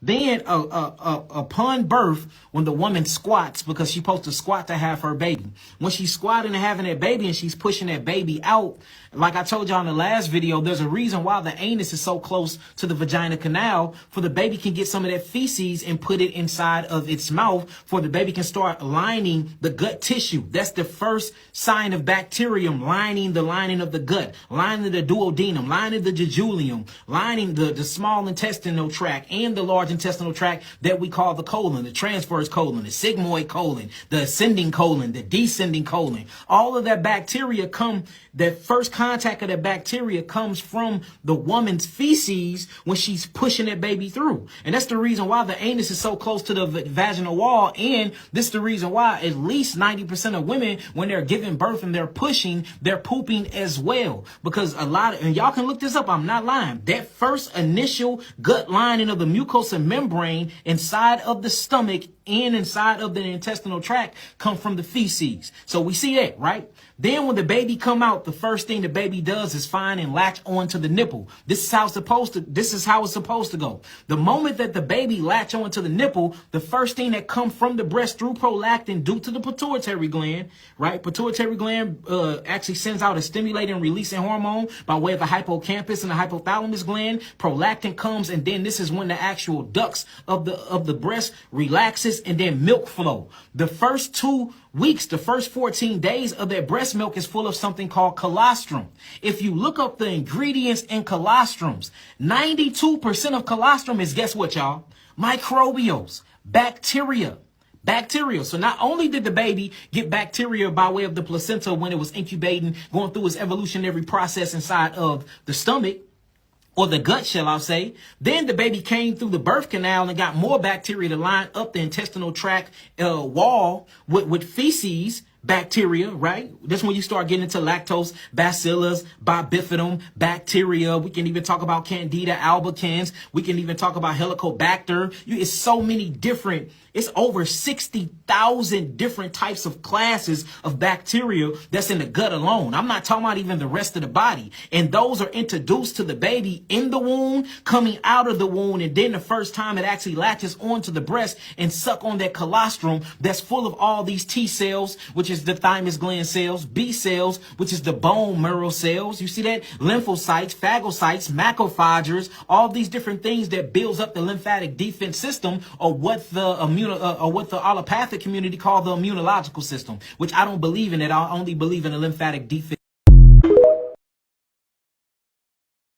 Then, upon birth, when the woman squats, because she's supposed to squat to have her baby, when she's squatting and having that baby and she's pushing that baby out, like I told y'all in the last video, there's a reason why the anus is so close to the vagina canal, for the baby can get some of that feces and put it inside of its mouth, for the baby can start lining the gut tissue. That's the first sign of bacterium lining the lining of the gut, lining the duodenum, lining the jejunum, lining the small intestinal tract and the large intestinal tract that we call the colon, the transverse colon, the sigmoid colon, the ascending colon, the descending colon. All of that bacteria that first contact of that bacteria comes from the woman's feces when she's pushing that baby through. And that's the reason why the anus is so close to the vaginal wall. And this is the reason why at least 90% of women, when they're giving birth and they're pushing, they're pooping as well. Because and y'all can look this up, I'm not lying, that first initial gut lining of the mucosa membrane inside of the stomach and inside of the intestinal tract come from the feces. So we see that, right? Then when the baby come out, the first thing the baby does is find and latch onto the nipple. This is how it's supposed to go. The moment that the baby latch onto the nipple, the first thing that come from the breast through prolactin due to the pituitary gland, right? Pituitary gland actually sends out a stimulating and releasing hormone by way of the hippocampus and the hypothalamus gland. Prolactin comes, and then this is when the actual ducts of the breast relaxes, and then milk flow. The first 2 weeks, the first 14 days of that breast milk is full of something called colostrum. If you look up the ingredients in colostrums, 92% of colostrum is, guess what, y'all? Microbials, bacteria. So not only did the baby get bacteria by way of the placenta when it was incubating, going through its evolutionary process inside of the stomach, or the gut, shall I say, then the baby came through the birth canal and got more bacteria to line up the intestinal tract wall with feces, bacteria, right? That's when you start getting into lactose, bacillus, bifidum, bacteria. We can even talk about Candida albicans. We can even talk about Helicobacter. It's so many different, it's over 60,000 different types of classes of bacteria that's in the gut alone. I'm not talking about even the rest of the body. And those are introduced to the baby in the womb, coming out of the womb, and then the first time it actually latches onto the breast and suck on that colostrum that's full of all these T cells, which is the thymus gland cells, B cells, which is the bone marrow cells. You see that? Lymphocytes, phagocytes, macrophages, all these different things that builds up the lymphatic defense system, or what the allopathic community call the immunological system, which I don't believe in it. I only believe in the lymphatic defense.